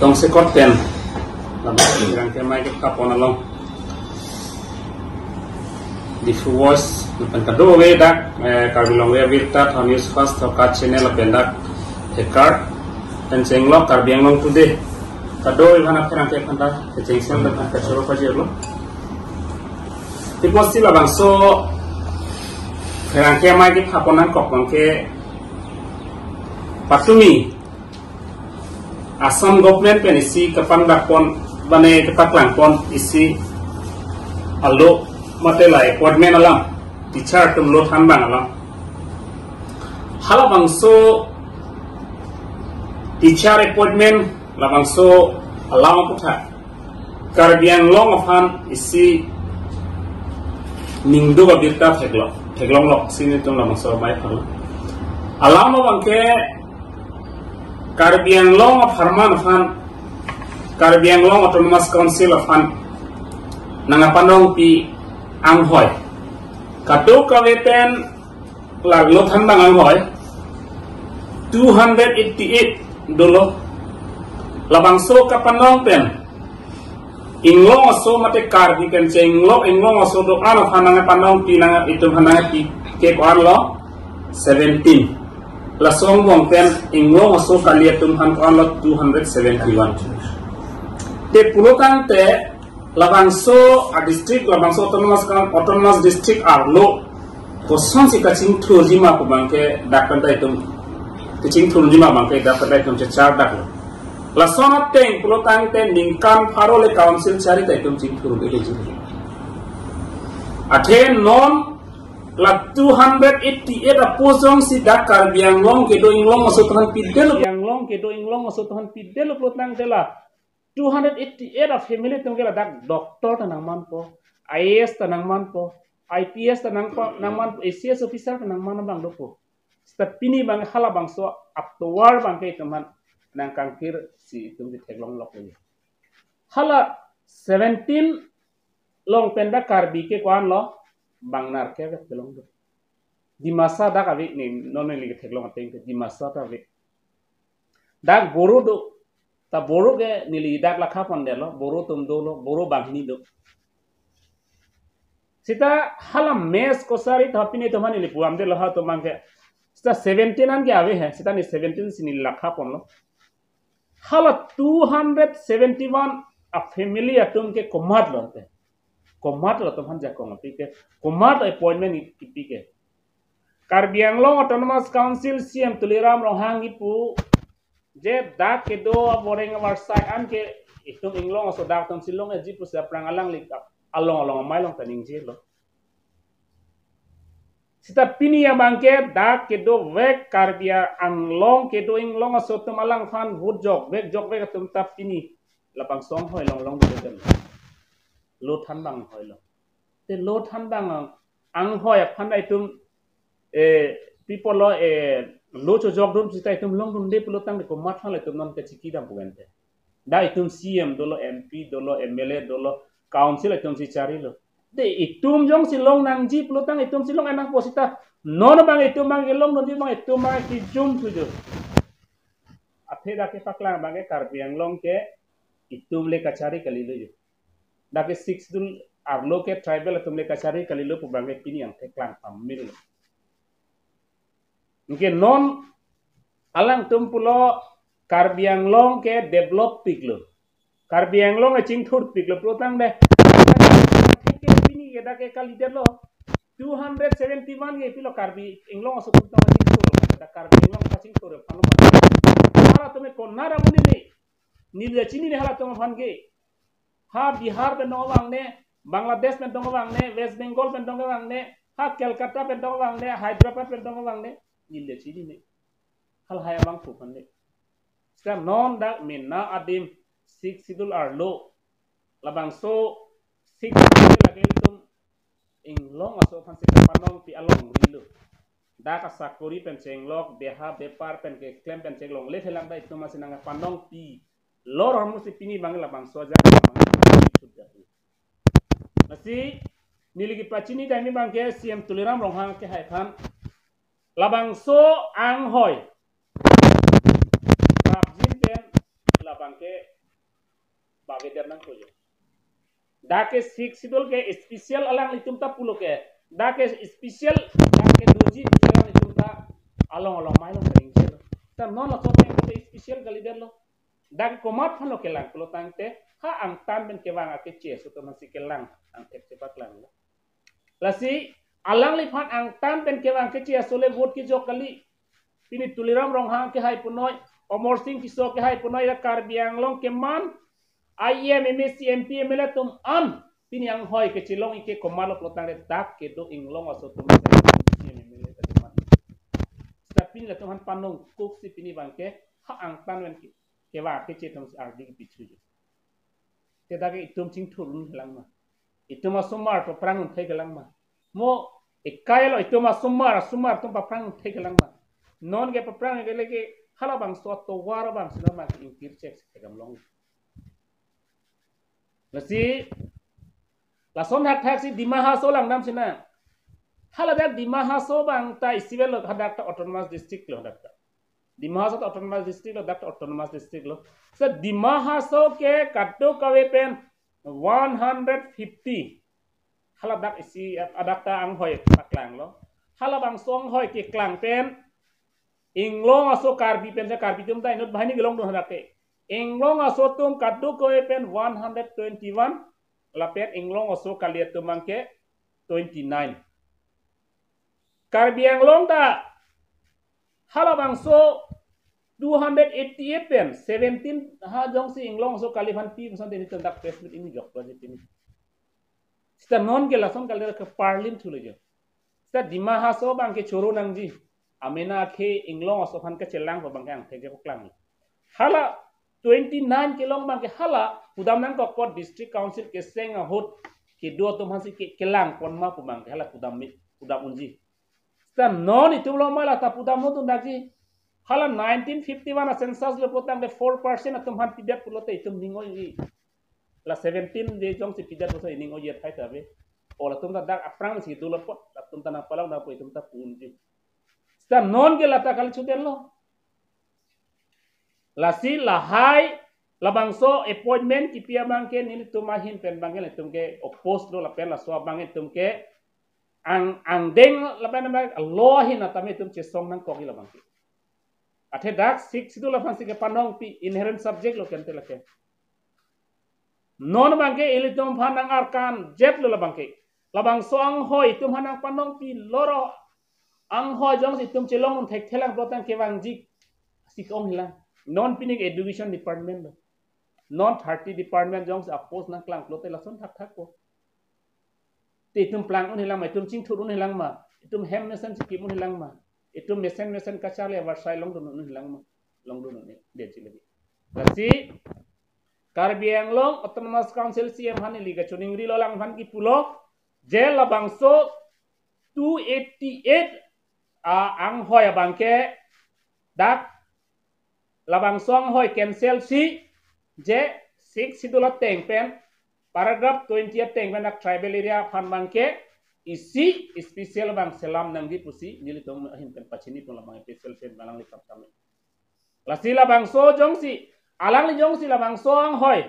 tong sekor ten labang rang ke mai ke kapon along di fuwas pen kado we dak karbilong we virta news fast ka channel pendak ekar dan senglok karbiang long today kado ilhana rang ke panda ke chengsel dan ka choro pa jelo tipos sila bang so rang ke mai ke kaponan kok bang ke patumi Assam government pen isi kapan dakpon bane ketaklang pon isi allo matela appointment alam teacher tum lo than bang alam hala bangso teacher appointment la bangso alam putha karbiang long afan isi ningdo babirta theglong lok sini tum la bangso mai phala alam bangke Caribbean Long of Harman Fan, Caribbean Long Autonomous Council of Fan, Nangapanong Pi Anghoy. Kato kawepen laglotan bang Anghoy, $288 labangso kapanong pen. Inglong aso mate karbi ken inglong aso do ano Nangapanong Pi nang itu Pi ke lo 17. Lasong wong pen inglong aso kaliatum han konlot 271 te pulokan te labangso a district labangso autonomous district arlo koson si kaching thurjima ko bangke dakkan dai tum kaching thurjima bangke dakkan dai tum char dak lasong te pulokan te ningkan farole council chari dai tum ching thur de ji athe non la 288 apozong si dakar biang long ke do inglong aso tuhan pidel biang long ke do inglong aso tuhan pidel plotang tela 288 a family tongela dak doktor tanang manpo IAS tanang manpo IPS tanang man ACS officer tanang man bang dopo stepini bang hala bang so aptowar bang ke teman nang kangkir si tum di teglong lok ni hala 17 long penda karbi ke kwan lo bang nar ke belong do di masa dak avi ni non ni ke teglong ateng di masa ta avi dak boru do ta boru ke nili dak la khapon de lo boru tum do lo boru bang ni do sita hala mes ko sari thapini to mani li puam de lo ha to mangke sita 17 an ke ave hai sita ni 17 sini la khapon lo hala 271 a family atum ke komat lo te komat lo tuhan jakong pike komat appointment ipike Caribbean Long Autonomous Council CM Tuliram Rohang ipu je dak ke do boreng warsai an ke itung inglong so dak tom silong e jipu sa prangalang lik along mailong taning je lo sita pini ya bangke dak ke do vek Caribbean Long ke do inglong so tumalang fan hut jok vek tum tap pini lapang song hoi long de lo than bang hoi lo te lo than bang ang hoi phan ai tum people lo lo cho jog dum sitai tum long dum de pulo tang ko mat phan le tum non ke chiki dam puente dai tum CM dolo MP dolo MLA dolo council tum si cari lo de itum jong si long nang ji pulo tang itum si long anang posita non bang itum bang long non ji bang itum bang ki jum tujo athe da ke paklang bang ke Caribbean Long ke itum le kachari kali lo dake 6 dul arlo ke tribal tumle kachari kalilo pubange pini yang teklang pamil mungkin non alang tumpulo Caribbean Long ke develop piklo Caribbean Long a chingthur piklo protang de ke pini ke dake kalidelo 271 ke pilo Caribbean Long aso tumta chingthur da Caribbean Long chingthur pano hala tume konara munini nilya chini ne hala tum phange ha Bihar pen dong wang ne Bangladesh pen dong wang ne West Bengal pen dong wang ne ha Calcutta pen dong wang ne Hyderabad pen dong wang ne nilde chini ne hal haya bang pu pan ne sta non da minna adim sik sidul arlo labang so sik lagi tum inglong aso pan sik panong pi along rilo da ka sakuri pen chenglok beha bepar pen ke klem pen chenglong le helang da itu masih nang panong pi lor hamu si pini bangla bang soja masih niligi pacini dami bang ke CM Tuliram Rohang ke haikan labang so ang hoy rabjin pen labang ke dia nang ko je da ke sik sidol ke special alang litum ta pulo ke da ke special da ke doji alang litum ta along mai long ring je ta non la so ke special gali der lo da ke komat phalo ke lang pulo tang te ha ang tan ben ke wang ke che so to man si ke lang ang tek se pak lang la si alang li phan ang tan ben ke wang ke che so le vote ki jo kali pini tuliram rong hang ke hai punoi omor sing ki so ke hai punoi la Karbiang long ke man IM MSc MP MLA tum an pini ang hoi ke chilong ike komalo plotang le dak ke do inglong aso tum MLA ta man sta pini la tum han panong kuk si pini bangke ha ang tan wen ke wa ke che tum ardi ki pichu je te da ke itum ching thurun lang ma itum asumar to prang thai ke lang ma mo ikayalo itum asumar tum pa prang thai ke lang ma non ke pa prang ke leke hala bang so to war bang sino ma in kir check ke gam long Lasi la son hat taxi di mahaso lang nam sina hala dak di mahaso bang ta isivel lo hadak ta autonomous district lo hadak ta di mahaso ta autonomous district lo dak ta autonomous district lo so di mahaso ke katto kawe pen 150 hala dak isi adak ta ang hoi paklang lo hala bang song hoi ke klang pen inglong aso karbi pen sa karbi tum ta inot bahini gelong do hadak ke inglong aso tum katto kawe pen 121 lapet inglong aso kaliat tumangke 29 Karbiang long ta halabang so 288 pen 17 ha jong si inglong so kalifan pi so deni tendak presmit ini jok project ini sta non ke lason kalera ke parlim thule je sta dima ha so bang ke choro nang ji amena ke inglong so phan ke chelang ko bang ang thege ko klang hala 29 kilong bang ke hala pudam nang ko kot district council ke seng hot ke do to masi ke kelang kon ma pu bang hala pudam unji sta non itu lo mala ta pudam no tu daji hala 1951 census le potang de 4% atum han pidat pulote itum ningo yi la 17 de jong si pidat so ningo yet hai tabe ola tum da dak aprang si dulo pot tum ta na palang na po itum ta punji sta non ke lata kal chudello la si la hai la bangso appointment ki pia mangke ni tumahin pen bangel tumke oppose lo la pen la so bangel tumke ang deng la pen bang lohin atame tum che song nang kogi la bangke athe dak sik sidu la fansi ke panong pi inherent subject lo kente la ke non bangke ilitum phanang arkan jet lo la bangke la bangso ang hoi tum hanang panong pi loro ang hoi jong si tum chelong thek thelang protang ke wangjik sikong hilang non pinik education department lo non 30 department jong sa post nang klang lo te la son thak ko te tum plang un hilang ma tum ching thur un hilang ma tum hem nation sikim un hilang ma itum mesen kachale warsai long dun un hilang ma long dun ne de chile lasi Karbiang long autonomous council CM hani liga chuning ri lo lang han ki pulo je la bangso 288 ang hoi bangke dak labang song hoi cancel si je 6 sidula teng pen paragraph 20 teng pen tribal area phan bangke isi special bang selam nang di pusi nili tong hin pen pachini pun labang special pen balang li kap kami lasila bang so jong si alang li jong si labang song hoi